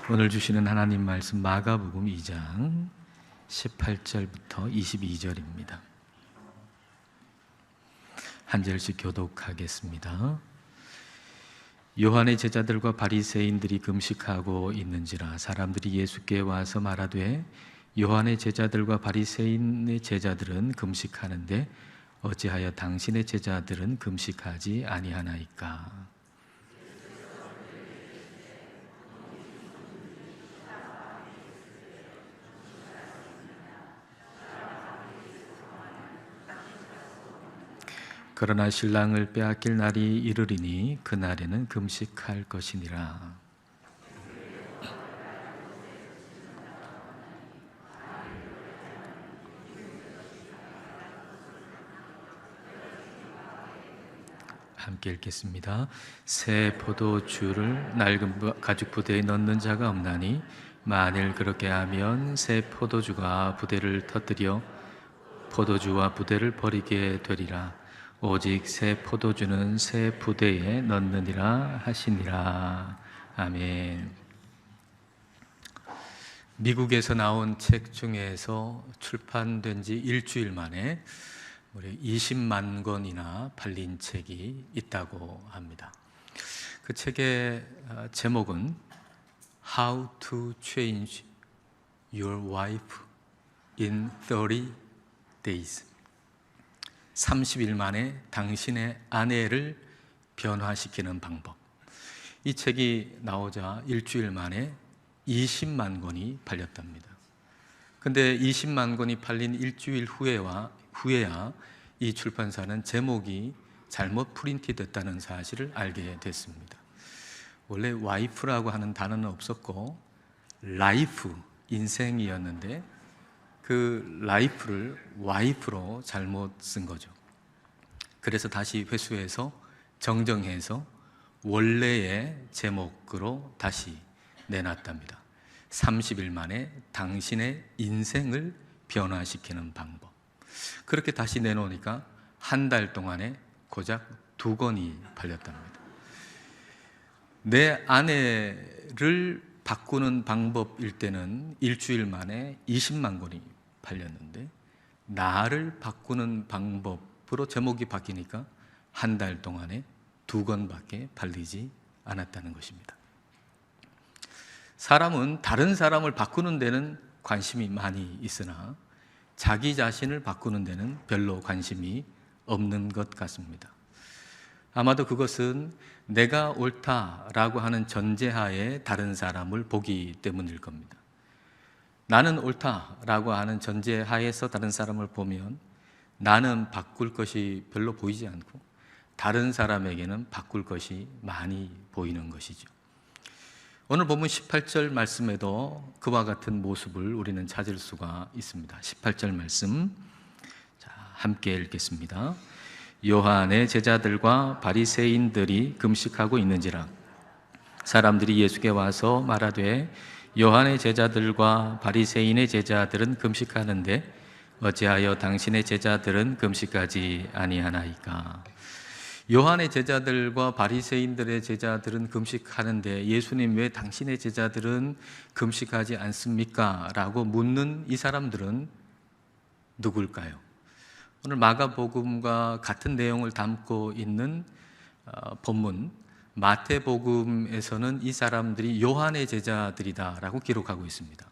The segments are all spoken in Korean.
오늘 주시는 하나님 말씀 마가복음 2장 18절부터 22절입니다. 한 절씩 교독하겠습니다. 요한의 제자들과 바리새인들이 금식하고 있는지라 사람들이 예수께 와서 말하되 요한의 제자들과 바리새인의 제자들은 금식하는데 어찌하여 당신의 제자들은 금식하지 아니하나이까? 그러나 신랑을 빼앗길 날이 이르리니 그날에는 금식할 것이니라. 함께 읽겠습니다. 새 포도주를 낡은 가죽 부대에 넣는 자가 없나니 만일 그렇게 하면 새 포도주가 부대를 터뜨려 포도주와 부대를 버리게 되리라. 오직 새 포도주는 새 부대에 넣느니라 하시니라. 아멘. 미국에서 나온 책 중에서 출판된 지 일주일 만에 무려 20만 권이나 팔린 책이 있다고 합니다. 그 책의 제목은 How to Change Your Wife in 30 Days. 30일 만에 당신의 아내를 변화시키는 방법. 이 책이 나오자 일주일 만에 20만 권이 팔렸답니다. 근데 20만 권이 팔린 일주일 후에야 이 출판사는 제목이 잘못 프린트 됐다는 사실을 알게 됐습니다. 원래 와이프라고 하는 단어는 없었고 라이프, 인생이었는데 그 라이프를 와이프로 잘못 쓴 거죠. 그래서 다시 회수해서 정정해서 원래의 제목으로 다시 내놨답니다. 30일 만에 당신의 인생을 변화시키는 방법. 그렇게 다시 내놓으니까 한 달 동안에 고작 2권이 팔렸답니다. 내 아내를 바꾸는 방법일 때는 일주일 만에 20만 권이 팔렸는데 나를 바꾸는 방법으로 제목이 바뀌니까 한 달 동안에 2권밖에 팔리지 않았다는 것입니다. 사람은 다른 사람을 바꾸는 데는 관심이 많이 있으나 자기 자신을 바꾸는 데는 별로 관심이 없는 것 같습니다. 아마도 그것은 내가 옳다라고 하는 전제하에 다른 사람을 보기 때문일 겁니다. 나는 옳다라고 하는 전제하에서 다른 사람을 보면 나는 바꿀 것이 별로 보이지 않고 다른 사람에게는 바꿀 것이 많이 보이는 것이죠. 오늘 본문 18절 말씀에도 그와 같은 모습을 우리는 찾을 수가 있습니다. 18절 말씀 함께 읽겠습니다. 요한의 제자들과 바리새인들이 금식하고 있는지라 사람들이 예수께 와서 말하되 요한의 제자들과 바리새인의 제자들은 금식하는데 어찌하여 당신의 제자들은 금식하지 아니하나이까? 요한의 제자들과 바리새인들의 제자들은 금식하는데 예수님 왜 당신의 제자들은 금식하지 않습니까? 라고 묻는 이 사람들은 누굴까요? 오늘 마가복음과 같은 내용을 담고 있는 본문 마태복음에서는 이 사람들이 요한의 제자들이다라고 기록하고 있습니다.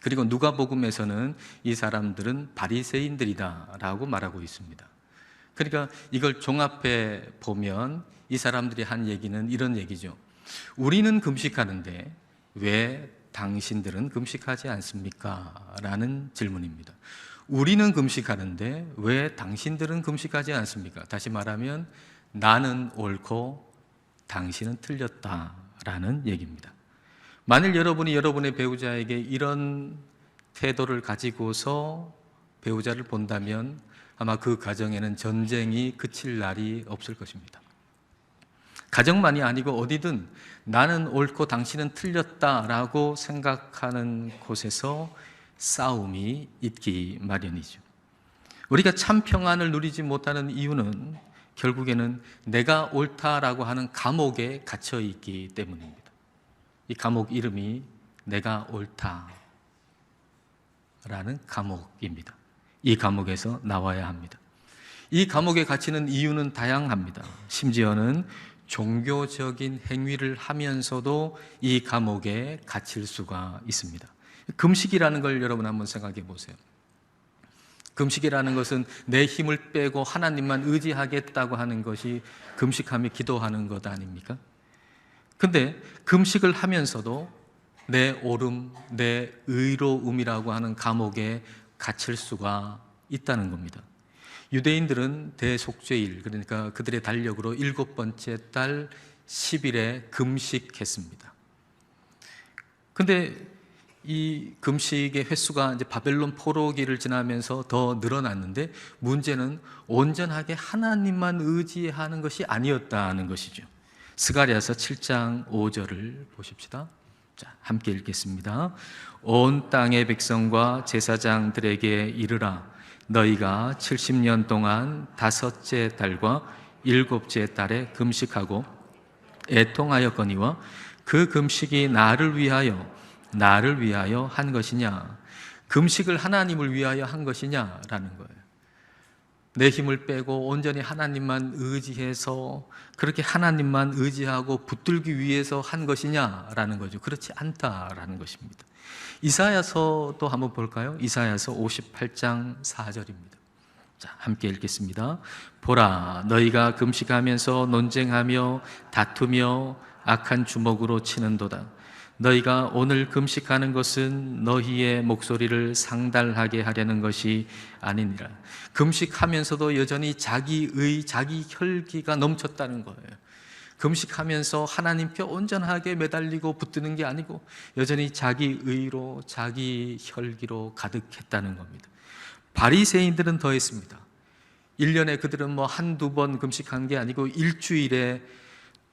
그리고 누가복음에서는 이 사람들은 바리새인들이다라고 말하고 있습니다. 그러니까 이걸 종합해 보면 이 사람들이 한 얘기는 이런 얘기죠. 우리는 금식하는데 왜 당신들은 금식하지 않습니까? 라는 질문입니다. 우리는 금식하는데 왜 당신들은 금식하지 않습니까? 다시 말하면 나는 옳고 당신은 틀렸다라는 얘기입니다. 만일 여러분이 여러분의 배우자에게 이런 태도를 가지고서 배우자를 본다면 아마 그 가정에는 전쟁이 그칠 날이 없을 것입니다. 가정만이 아니고 어디든 나는 옳고 당신은 틀렸다라고 생각하는 곳에서 싸움이 있기 마련이죠. 우리가 참 평안을 누리지 못하는 이유는 결국에는 내가 옳다라고 하는 감옥에 갇혀 있기 때문입니다. 이 감옥 이름이 내가 옳다라는 감옥입니다. 이 감옥에서 나와야 합니다. 이 감옥에 갇히는 이유는 다양합니다. 심지어는 종교적인 행위를 하면서도 이 감옥에 갇힐 수가 있습니다. 금식이라는 걸 여러분 한번 생각해 보세요. 금식이라는 것은 내 힘을 빼고 하나님만 의지하겠다고 하는 것이 금식하며 기도하는 것 아닙니까? 근데 금식을 하면서도 내 옳음, 내 의로움이라고 하는 감옥에 갇힐 수가 있다는 겁니다. 유대인들은 대속죄일, 그러니까 그들의 달력으로 7번째 달 10일에 금식했습니다. 근데 이 금식의 횟수가 이제 바벨론 포로기를 지나면서 더 늘어났는데 문제는 온전하게 하나님만 의지하는 것이 아니었다는 것이죠. 스가랴서 7장 5절을 보십시다. 자, 함께 읽겠습니다. 온 땅의 백성과 제사장들에게 이르라. 너희가 70년 동안 5째 달과 7째 달에 금식하고 애통하였거니와 그 금식이 나를 위하여 한 것이냐? 금식을 하나님을 위하여 한 것이냐라는 거예요. 내 힘을 빼고 온전히 하나님만 의지해서 그렇게 하나님만 의지하고 붙들기 위해서 한 것이냐라는 거죠. 그렇지 않다라는 것입니다. 이사야서도 한번 볼까요? 이사야서 58장 4절입니다. 자, 함께 읽겠습니다. 보라, 너희가 금식하면서 논쟁하며 다투며 악한 주먹으로 치는도다. 너희가 오늘 금식하는 것은 너희의 목소리를 상달하게 하려는 것이 아니니라. 금식하면서도 여전히 자기의, 자기 혈기가 넘쳤다는 거예요. 금식하면서 하나님께 온전하게 매달리고 붙드는 게 아니고 여전히 자기 의로, 자기 혈기로 가득했다는 겁니다. 바리새인들은 더했습니다. 1년에 그들은 뭐 한두 번 금식한 게 아니고 일주일에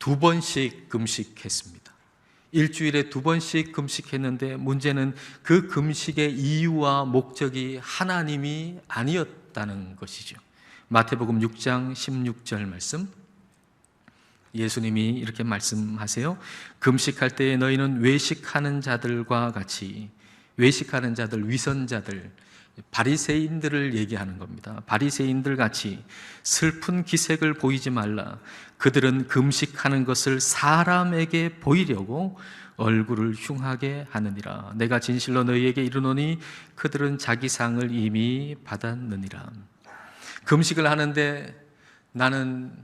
2번씩 금식했습니다. 일주일에 2번씩 금식했는데 문제는 그 금식의 이유와 목적이 하나님이 아니었다는 것이죠. 마태복음 6장 16절 말씀, 예수님이 이렇게 말씀하세요. 금식할 때에 너희는 외식하는 자들과 같이, 외식하는 자들, 위선자들, 바리새인들을 얘기하는 겁니다. 바리새인들 같이 슬픈 기색을 보이지 말라. 그들은 금식하는 것을 사람에게 보이려고 얼굴을 흉하게 하느니라. 내가 진실로 너희에게 이르노니 그들은 자기 상을 이미 받았느니라. 금식을 하는데 나는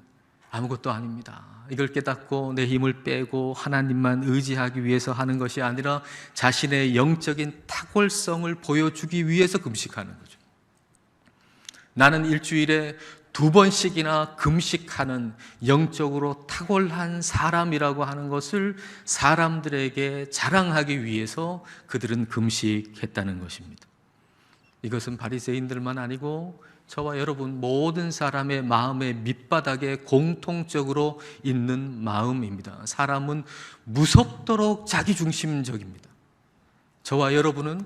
아무것도 아닙니다. 이걸 깨닫고 내 힘을 빼고 하나님만 의지하기 위해서 하는 것이 아니라 자신의 영적인 탁월성을 보여주기 위해서 금식하는 거죠. 나는 일주일에 2번씩이나 금식하는 영적으로 탁월한 사람이라고 하는 것을 사람들에게 자랑하기 위해서 그들은 금식했다는 것입니다. 이것은 바리새인들만 아니고 저와 여러분 모든 사람의 마음의 밑바닥에 공통적으로 있는 마음입니다. 사람은 무섭도록 자기중심적입니다. 저와 여러분은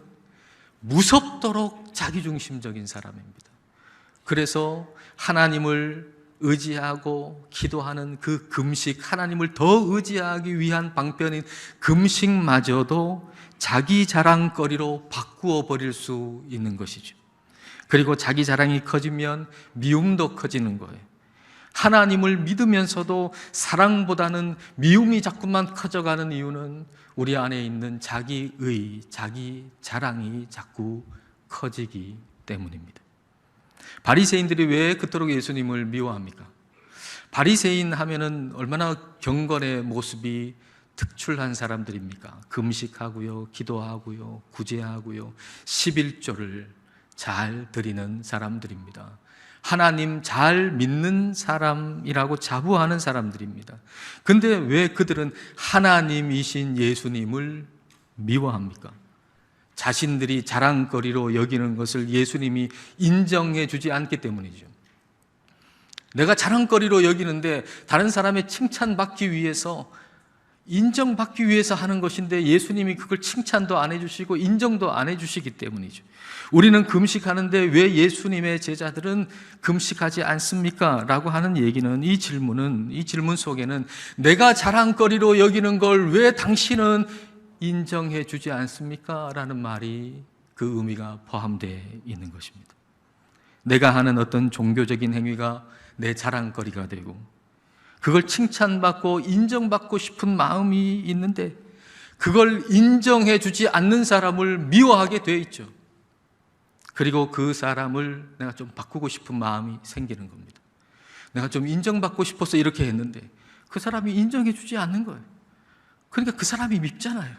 무섭도록 자기중심적인 사람입니다. 그래서 하나님을 의지하고 기도하는 그 금식, 하나님을 더 의지하기 위한 방편인 금식마저도 자기 자랑거리로 바꾸어 버릴 수 있는 것이죠. 그리고 자기 자랑이 커지면 미움도 커지는 거예요. 하나님을 믿으면서도 사랑보다는 미움이 자꾸만 커져가는 이유는 우리 안에 있는 자기의, 자기 자랑이 자꾸 커지기 때문입니다. 바리새인들이 왜 그토록 예수님을 미워합니까? 바리새인 하면은 얼마나 경건의 모습이 특출한 사람들입니까? 금식하고요, 기도하고요, 구제하고요, 11조를 잘 드리는 사람들입니다. 하나님 잘 믿는 사람이라고 자부하는 사람들입니다. 근데 왜 그들은 하나님이신 예수님을 미워합니까? 자신들이 자랑거리로 여기는 것을 예수님이 인정해 주지 않기 때문이죠. 내가 자랑거리로 여기는데 다른 사람의 칭찬받기 위해서 인정받기 위해서 하는 것인데 예수님이 그걸 칭찬도 안 해주시고 인정도 안 해주시기 때문이죠. 우리는 금식하는데 왜 예수님의 제자들은 금식하지 않습니까? 라고 하는 얘기는, 이 질문 속에는 내가 자랑거리로 여기는 걸 왜 당신은 인정해 주지 않습니까? 라는 말이, 그 의미가 포함되어 있는 것입니다. 내가 하는 어떤 종교적인 행위가 내 자랑거리가 되고 그걸 칭찬받고 인정받고 싶은 마음이 있는데 그걸 인정해 주지 않는 사람을 미워하게 되어 있죠. 그리고 그 사람을 내가 좀 바꾸고 싶은 마음이 생기는 겁니다. 내가 좀 인정받고 싶어서 이렇게 했는데 그 사람이 인정해 주지 않는 거예요. 그러니까 그 사람이 밉잖아요.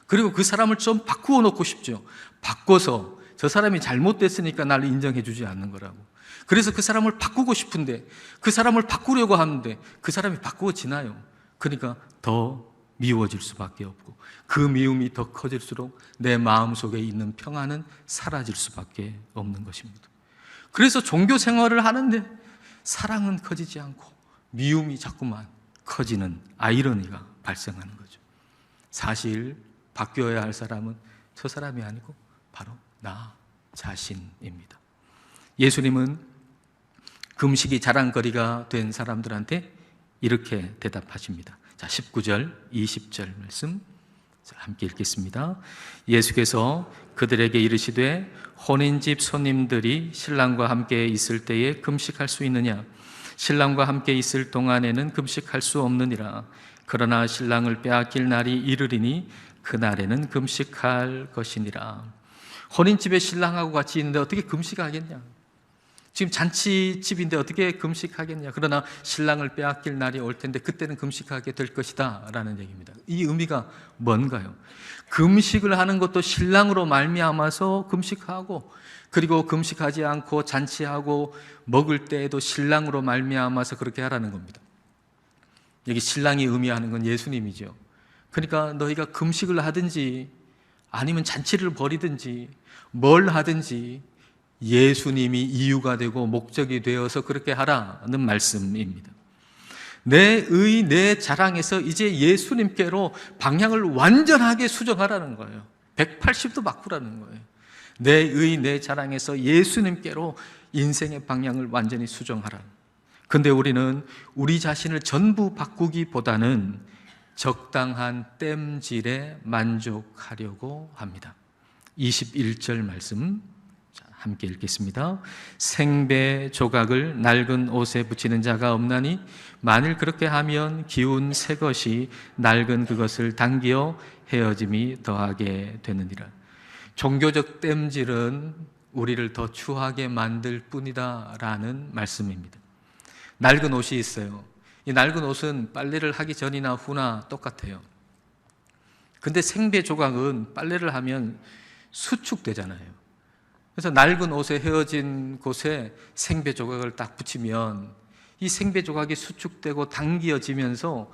그리고 그 사람을 좀 바꾸어 놓고 싶죠. 바꿔서 저 사람이 잘못됐으니까 나를 인정해 주지 않는 거라고. 그래서 그 사람을 바꾸고 싶은데, 그 사람을 바꾸려고 하는데 그 사람이 바꾸어지나요? 그러니까 더 미워질 수밖에 없고, 그 미움이 더 커질수록 내 마음속에 있는 평안은 사라질 수밖에 없는 것입니다. 그래서 종교 생활을 하는데 사랑은 커지지 않고 미움이 자꾸만 커지는 아이러니가 발생하는 거죠. 사실 바뀌어야 할 사람은 저 사람이 아니고 바로 나 자신입니다. 예수님은 금식이 자랑거리가 된 사람들한테 이렇게 대답하십니다. 자, 19절, 20절 말씀 함께 읽겠습니다. 예수께서 그들에게 이르시되 혼인집 손님들이 신랑과 함께 있을 때에 금식할 수 있느냐? 신랑과 함께 있을 동안에는 금식할 수 없느니라. 그러나 신랑을 빼앗길 날이 이르리니 그날에는 금식할 것이니라. 혼인집에 신랑하고 같이 있는데 어떻게 금식하겠냐? 지금 잔치집인데 어떻게 금식하겠냐? 그러나 신랑을 빼앗길 날이 올 텐데 그때는 금식하게 될 것이다 라는 얘기입니다. 이 의미가 뭔가요? 금식을 하는 것도 신랑으로 말미암아서 금식하고, 그리고 금식하지 않고 잔치하고 먹을 때에도 신랑으로 말미암아서 그렇게 하라는 겁니다. 여기 신랑이 의미하는 건 예수님이죠. 그러니까 너희가 금식을 하든지 아니면 잔치를 벌이든지 뭘 하든지 예수님이 이유가 되고 목적이 되어서 그렇게 하라는 말씀입니다. 내 자랑에서 이제 예수님께로 방향을 완전하게 수정하라는 거예요. 180도 바꾸라는 거예요. 내 자랑에서 예수님께로 인생의 방향을 완전히 수정하라. 근데 우리는 우리 자신을 전부 바꾸기보다는 적당한 땜질에 만족하려고 합니다. 21절 말씀 함께 읽겠습니다. 생배 조각을 낡은 옷에 붙이는 자가 없나니 만일 그렇게 하면 기운 새 것이 낡은 그것을 당기어 헤어짐이 더하게 되느니라. 종교적 땜질은 우리를 더 추하게 만들 뿐이다 라는 말씀입니다. 낡은 옷이 있어요. 이 낡은 옷은 빨래를 하기 전이나 후나 똑같아요. 근데 생배 조각은 빨래를 하면 수축되잖아요. 그래서 낡은 옷에 헤어진 곳에 생배 조각을 딱 붙이면 이 생배 조각이 수축되고 당겨지면서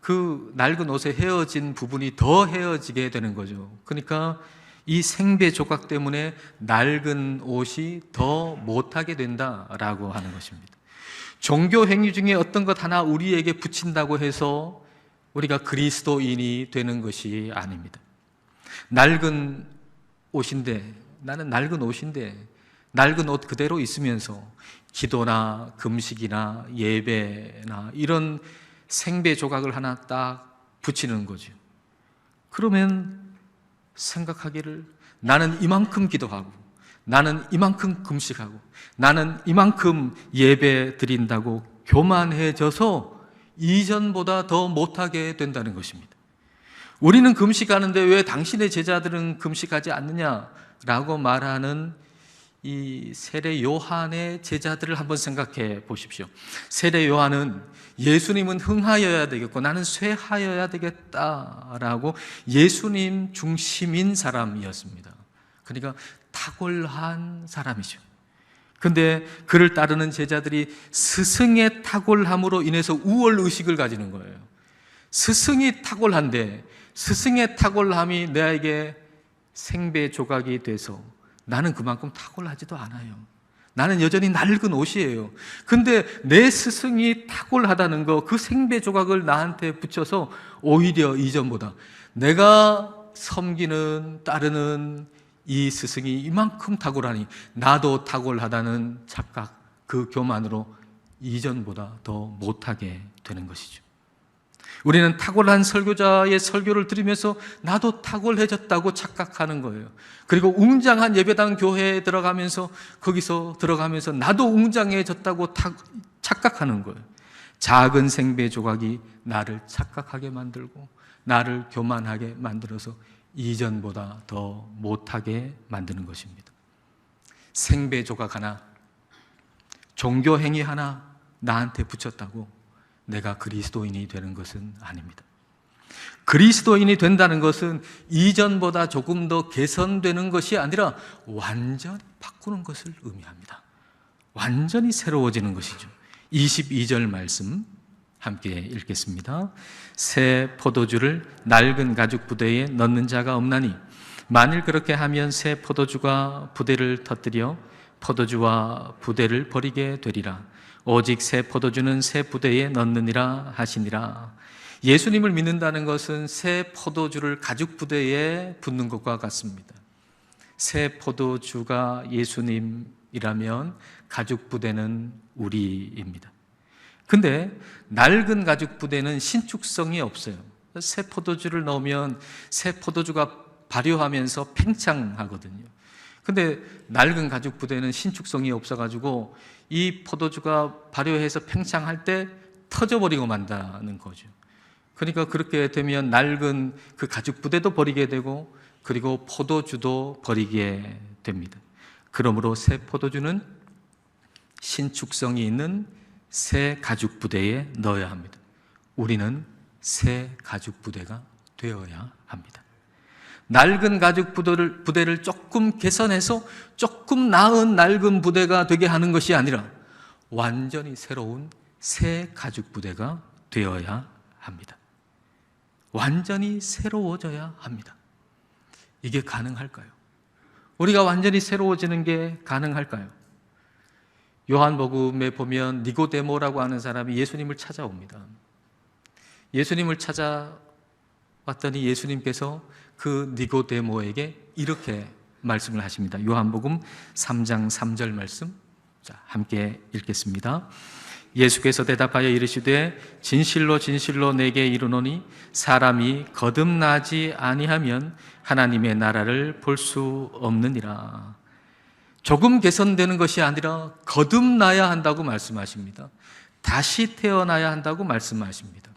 그 낡은 옷에 헤어진 부분이 더 헤어지게 되는 거죠. 그러니까 이 생배 조각 때문에 낡은 옷이 더 못하게 된다라고 하는 것입니다. 종교 행위 중에 어떤 것 하나 우리에게 붙인다고 해서 우리가 그리스도인이 되는 것이 아닙니다. 낡은 옷인데, 나는 낡은 옷인데 낡은 옷 그대로 있으면서 기도나 금식이나 예배나 이런 생배 조각을 하나 딱 붙이는 거죠. 그러면 생각하기를 나는 이만큼 기도하고 나는 이만큼 금식하고 나는 이만큼 예배 드린다고 교만해져서 이전보다 더 못하게 된다는 것입니다. 우리는 금식하는데 왜 당신의 제자들은 금식하지 않느냐라고 말하는 이 세례 요한의 제자들을 한번 생각해 보십시오. 세례 요한은 예수님은 흥하여야 되겠고 나는 쇠하여야 되겠다라고 예수님 중심인 사람이었습니다. 그러니까 탁월한 사람이죠. 근데 그를 따르는 제자들이 스승의 탁월함으로 인해서 우월의식을 가지는 거예요. 스승이 탁월한데 스승의 탁월함이 나에게 생배 조각이 돼서 나는 그만큼 탁월하지도 않아요. 나는 여전히 낡은 옷이에요. 근데 내 스승이 탁월하다는 거, 그 생배 조각을 나한테 붙여서 오히려 이전보다 내가 섬기는, 따르는 이 스승이 이만큼 탁월하니 나도 탁월하다는 착각, 그 교만으로 이전보다 더 못하게 되는 것이죠. 우리는 탁월한 설교자의 설교를 들으면서 나도 탁월해졌다고 착각하는 거예요. 그리고 웅장한 예배당 교회에 들어가면서 나도 웅장해졌다고 착각하는 거예요. 작은 생배 조각이 나를 착각하게 만들고 나를 교만하게 만들어서 이전보다 더 못하게 만드는 것입니다. 생배 조각 하나, 종교 행위 하나 나한테 붙였다고 내가 그리스도인이 되는 것은 아닙니다. 그리스도인이 된다는 것은 이전보다 조금 더 개선되는 것이 아니라 완전히 바꾸는 것을 의미합니다. 완전히 새로워지는 것이죠. 22절 말씀 함께 읽겠습니다. 새 포도주를 낡은 가죽 부대에 넣는 자가 없나니 만일 그렇게 하면 새 포도주가 부대를 터뜨려 포도주와 부대를 버리게 되리라. 오직 새 포도주는 새 부대에 넣느니라 하시니라. 예수님을 믿는다는 것은 새 포도주를 가죽 부대에 붓는 것과 같습니다. 새 포도주가 예수님이라면 가죽 부대는 우리입니다. 근데 낡은 가죽 부대는 신축성이 없어요. 새 포도주를 넣으면 새 포도주가 발효하면서 팽창하거든요. 근데 낡은 가죽 부대는 신축성이 없어가지고 이 포도주가 발효해서 팽창할 때 터져버리고 만다는 거죠. 그러니까 그렇게 되면 낡은 그 가죽 부대도 버리게 되고 그리고 포도주도 버리게 됩니다. 그러므로 새 포도주는 신축성이 있는 새 가죽 부대에 넣어야 합니다. 우리는 새 가죽 부대가 되어야 합니다. 낡은 가죽 부대를 조금 개선해서 조금 나은 낡은 부대가 되게 하는 것이 아니라 완전히 새로운 새 가죽 부대가 되어야 합니다. 완전히 새로워져야 합니다. 이게 가능할까요? 우리가 완전히 새로워지는 게 가능할까요? 요한복음에 보면 니고데모라고 하는 사람이 예수님을 찾아옵니다. 예수님을 찾아왔더니 예수님께서 그 니고데모에게 이렇게 말씀을 하십니다. 요한복음 3장 3절 말씀, 자, 함께 읽겠습니다. 예수께서 대답하여 이르시되 진실로 진실로 내게 이르노니 사람이 거듭나지 아니하면 하나님의 나라를 볼 수 없느니라. 조금 개선되는 것이 아니라 거듭나야 한다고 말씀하십니다. 다시 태어나야 한다고 말씀하십니다.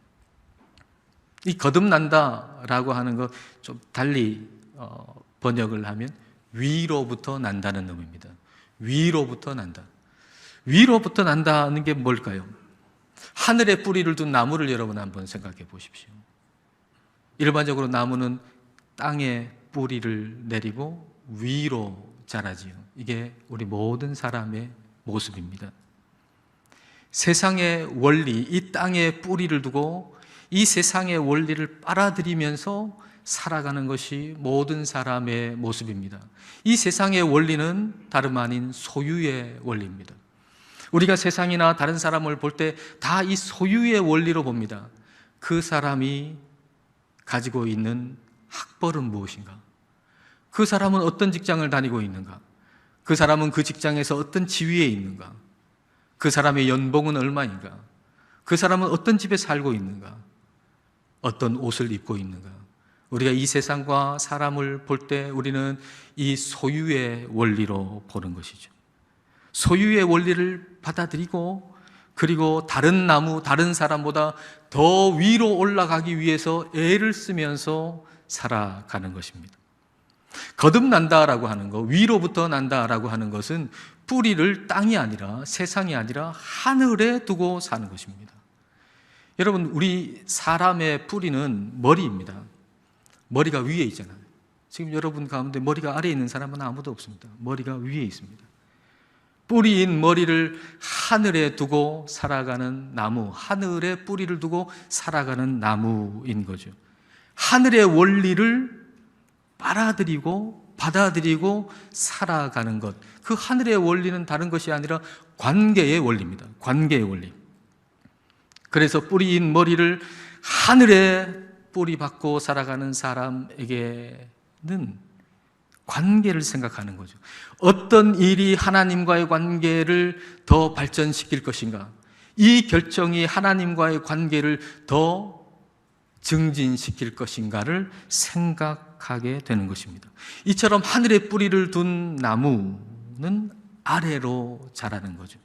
이 거듭난다라고 하는 거 좀 달리 번역을 하면 위로부터 난다는 의미입니다. 위로부터 난다. 위로부터 난다는 게 뭘까요? 하늘에 뿌리를 둔 나무를 여러분 한번 생각해 보십시오. 일반적으로 나무는 땅에 뿌리를 내리고 위로 자라지요. 이게 우리 모든 사람의 모습입니다. 세상의 원리, 이 땅에 뿌리를 두고 이 세상의 원리를 빨아들이면서 살아가는 것이 모든 사람의 모습입니다. 이 세상의 원리는 다름 아닌 소유의 원리입니다. 우리가 세상이나 다른 사람을 볼 때 다 이 소유의 원리로 봅니다. 그 사람이 가지고 있는 학벌은 무엇인가? 그 사람은 어떤 직장을 다니고 있는가? 그 사람은 그 직장에서 어떤 지위에 있는가? 그 사람의 연봉은 얼마인가? 그 사람은 어떤 집에 살고 있는가? 어떤 옷을 입고 있는가? 우리가 이 세상과 사람을 볼 때 우리는 이 소유의 원리로 보는 것이죠. 소유의 원리를 받아들이고 그리고 다른 나무, 다른 사람보다 더 위로 올라가기 위해서 애를 쓰면서 살아가는 것입니다. 거듭난다라고 하는 것, 위로부터 난다라고 하는 것은 뿌리를 땅이 아니라 세상이 아니라 하늘에 두고 사는 것입니다. 여러분, 우리 사람의 뿌리는 머리입니다. 머리가 위에 있잖아요. 지금 여러분 가운데 머리가 아래에 있는 사람은 아무도 없습니다. 머리가 위에 있습니다. 뿌리인 머리를 하늘에 두고 살아가는 나무, 하늘에 뿌리를 두고 살아가는 나무인 거죠. 하늘의 원리를 빨아들이고 받아들이고 살아가는 것, 그 하늘의 원리는 다른 것이 아니라 관계의 원리입니다. 관계의 원리. 그래서 뿌리인 머리를 하늘에 뿌리 받고 살아가는 사람에게는 관계를 생각하는 거죠. 어떤 일이 하나님과의 관계를 더 발전시킬 것인가, 이 결정이 하나님과의 관계를 더 증진시킬 것인가를 생각하게 되는 것입니다. 이처럼 하늘에 뿌리를 둔 나무는 아래로 자라는 거죠.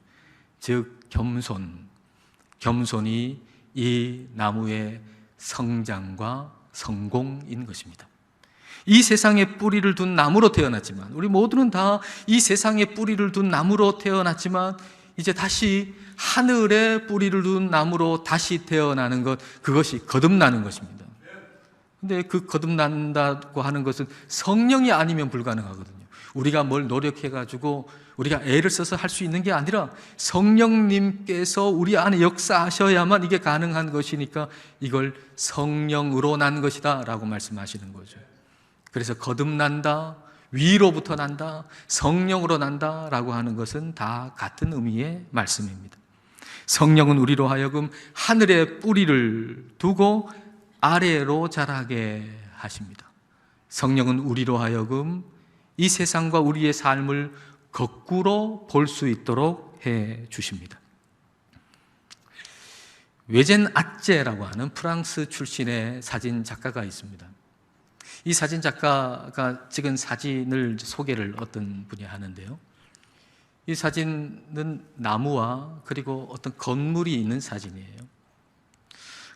즉 겸손이 이 나무의 성장과 성공인 것입니다. 이 세상에 뿌리를 둔 나무로 태어났지만, 우리 모두는 다 이 세상에 뿌리를 둔 나무로 태어났지만 이제 다시 하늘에 뿌리를 둔 나무로 다시 태어나는 것, 그것이 거듭나는 것입니다. 근데 그 거듭난다고 하는 것은 성령이 아니면 불가능하거든요. 우리가 뭘 노력해가지고 우리가 애를 써서 할 수 있는 게 아니라 성령님께서 우리 안에 역사하셔야만 이게 가능한 것이니까 이걸 성령으로 난 것이다 라고 말씀하시는 거죠. 그래서 거듭난다, 위로부터 난다, 성령으로 난다 라고 하는 것은 다 같은 의미의 말씀입니다. 성령은 우리로 하여금 하늘에 뿌리를 두고 아래로 자라게 하십니다. 성령은 우리로 하여금 이 세상과 우리의 삶을 거꾸로 볼 수 있도록 해 주십니다. 외젠 아째라고 하는 프랑스 출신의 사진 작가가 있습니다. 이 사진 작가가 찍은 사진을 소개를 어떤 분이 하는데요. 이 사진은 나무와 그리고 어떤 건물이 있는 사진이에요.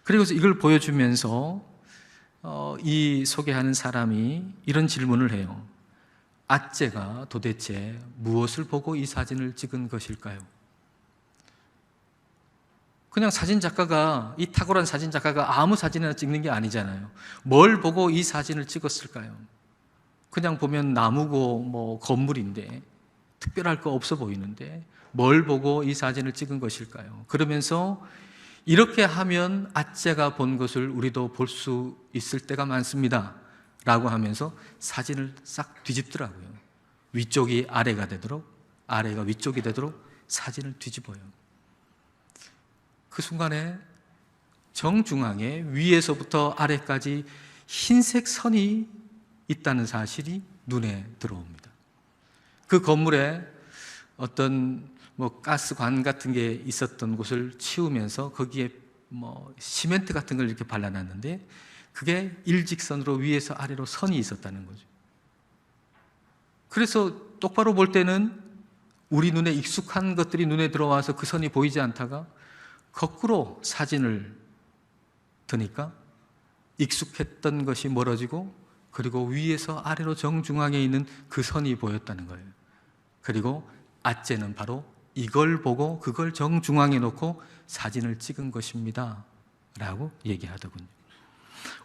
그리고 이걸 보여주면서 이 소개하는 사람이 이런 질문을 해요. 아째가 도대체 무엇을 보고 이 사진을 찍은 것일까요? 그냥 사진 작가가, 이 탁월한 사진 작가가 아무 사진이나 찍는 게 아니잖아요. 뭘 보고 이 사진을 찍었을까요? 그냥 보면 나무고 뭐 건물인데 특별할 거 없어 보이는데 뭘 보고 이 사진을 찍은 것일까요? 그러면서 이렇게 하면 아째가 본 것을 우리도 볼 수 있을 때가 많습니다 라고 하면서 사진을 싹 뒤집더라고요. 위쪽이 아래가 되도록, 아래가 위쪽이 되도록 사진을 뒤집어요. 그 순간에 정중앙에 위에서부터 아래까지 흰색 선이 있다는 사실이 눈에 들어옵니다. 그 건물에 어떤 가스관 같은 게 있었던 곳을 치우면서 거기에 시멘트 같은 걸 이렇게 발라놨는데 그게 일직선으로 위에서 아래로 선이 있었다는 거죠. 그래서 똑바로 볼 때는 우리 눈에 익숙한 것들이 눈에 들어와서 그 선이 보이지 않다가 거꾸로 사진을 드니까 익숙했던 것이 멀어지고 그리고 위에서 아래로 정중앙에 있는 그 선이 보였다는 거예요. 그리고 아째는 바로 이걸 보고 그걸 정중앙에 놓고 사진을 찍은 것입니다 라고 얘기하더군요.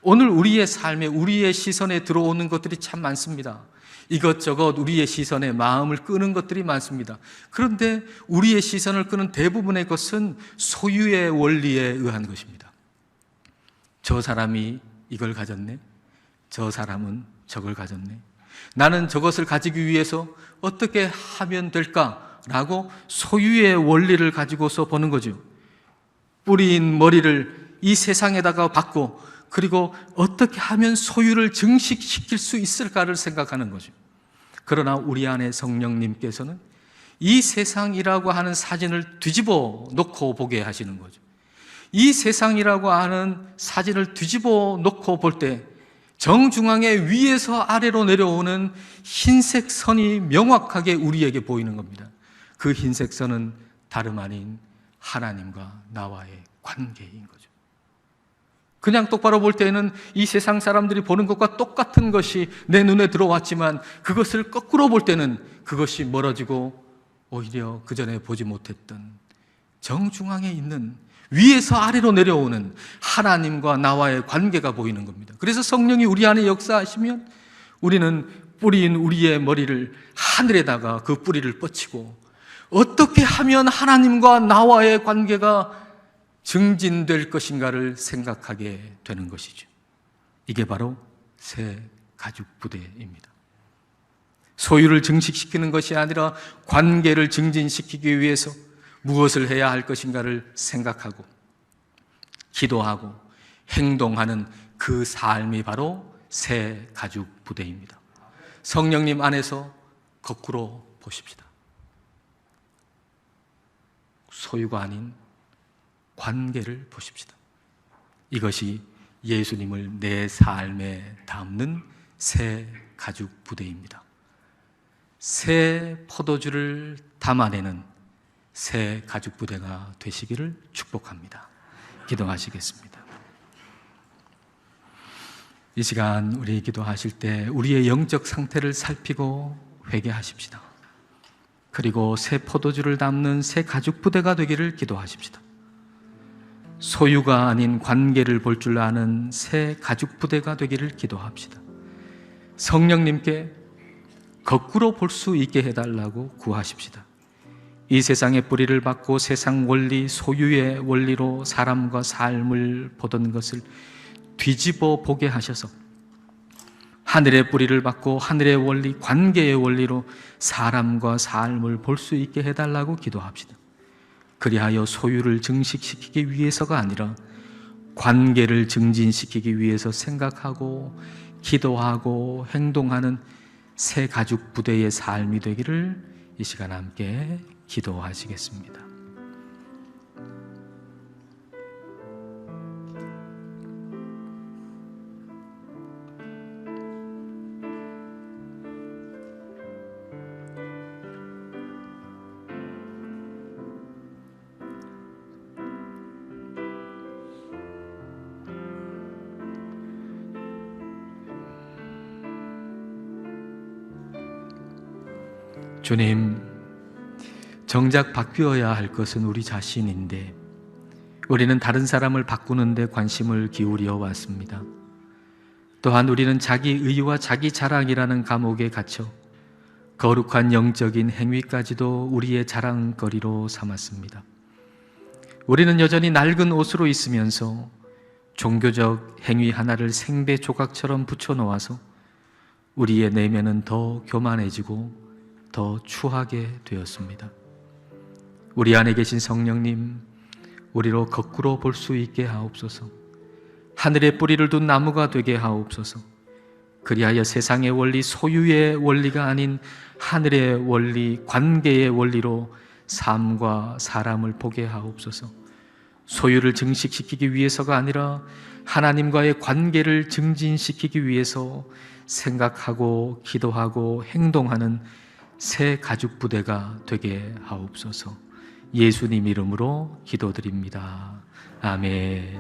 오늘 우리의 삶에 우리의 시선에 들어오는 것들이 참 많습니다. 이것저것 우리의 시선에 마음을 끄는 것들이 많습니다. 그런데 우리의 시선을 끄는 대부분의 것은 소유의 원리에 의한 것입니다. 저 사람이 이걸 가졌네, 저 사람은 저걸 가졌네, 나는 저것을 가지기 위해서 어떻게 하면 될까라고 소유의 원리를 가지고서 보는 거죠. 뿌리인 머리를 이 세상에다가 받고 그리고 어떻게 하면 소유를 증식시킬 수 있을까를 생각하는 거죠. 그러나 우리 안에 성령님께서는 이 세상이라고 하는 사진을 뒤집어 놓고 보게 하시는 거죠. 이 세상이라고 하는 사진을 뒤집어 놓고 볼 때 정중앙에 위에서 아래로 내려오는 흰색 선이 명확하게 우리에게 보이는 겁니다. 그 흰색 선은 다름 아닌 하나님과 나와의 관계인 거죠. 그냥 똑바로 볼 때는 이 세상 사람들이 보는 것과 똑같은 것이 내 눈에 들어왔지만 그것을 거꾸로 볼 때는 그것이 멀어지고 오히려 그전에 보지 못했던 정중앙에 있는 위에서 아래로 내려오는 하나님과 나와의 관계가 보이는 겁니다. 그래서 성령이 우리 안에 역사하시면 우리는 뿌리인 우리의 머리를 하늘에다가 그 뿌리를 뻗치고 어떻게 하면 하나님과 나와의 관계가 증진될 것인가를 생각하게 되는 것이죠. 이게 바로 새 가죽 부대입니다. 소유를 증식시키는 것이 아니라 관계를 증진시키기 위해서 무엇을 해야 할 것인가를 생각하고 기도하고 행동하는 그 삶이 바로 새 가죽 부대입니다. 성령님 안에서 거꾸로 보십시다. 소유가 아닌 관계를 보십시다. 이것이 예수님을 내 삶에 담는 새 가죽 부대입니다. 새 포도주를 담아내는 새 가죽 부대가 되시기를 축복합니다. 기도하시겠습니다. 이 시간 우리 기도하실 때 우리의 영적 상태를 살피고 회개하십시다. 그리고 새 포도주를 담는 새 가죽 부대가 되기를 기도하십시다. 소유가 아닌 관계를 볼 줄 아는 새 가죽 부대가 되기를 기도합시다. 성령님께 거꾸로 볼 수 있게 해달라고 구하십시다. 이 세상의 뿌리를 받고 세상 원리, 소유의 원리로 사람과 삶을 보던 것을 뒤집어 보게 하셔서 하늘의 뿌리를 받고 하늘의 원리, 관계의 원리로 사람과 삶을 볼 수 있게 해달라고 기도합시다. 그리하여 소유를 증식시키기 위해서가 아니라 관계를 증진시키기 위해서 생각하고 기도하고 행동하는 새 가죽 부대의 삶이 되기를 이 시간 함께 기도하시겠습니다. 주님, 정작 바뀌어야 할 것은 우리 자신인데 우리는 다른 사람을 바꾸는 데 관심을 기울여 왔습니다. 또한 우리는 자기 의와 자기 자랑이라는 감옥에 갇혀 거룩한 영적인 행위까지도 우리의 자랑거리로 삼았습니다. 우리는 여전히 낡은 옷으로 있으면서 종교적 행위 하나를 생배 조각처럼 붙여놓아서 우리의 내면은 더 교만해지고 더 추하게 되었습니다. 우리 안에 계신 성령님, 우리로 거꾸로 볼 수 있게 하옵소서. 하늘의 뿌리를 둔 나무가 되게 하옵소서. 그리하여 세상의 원리, 소유의 원리가 아닌 하늘의 원리, 관계의 원리로 삶과 사람을 보게 하옵소서. 소유를 증식시키기 위해서가 아니라 하나님과의 관계를 증진시키기 위해서 생각하고 기도하고 행동하는 새 가죽 부대가 되게 하옵소서. 예수님 이름으로 기도드립니다. 아멘.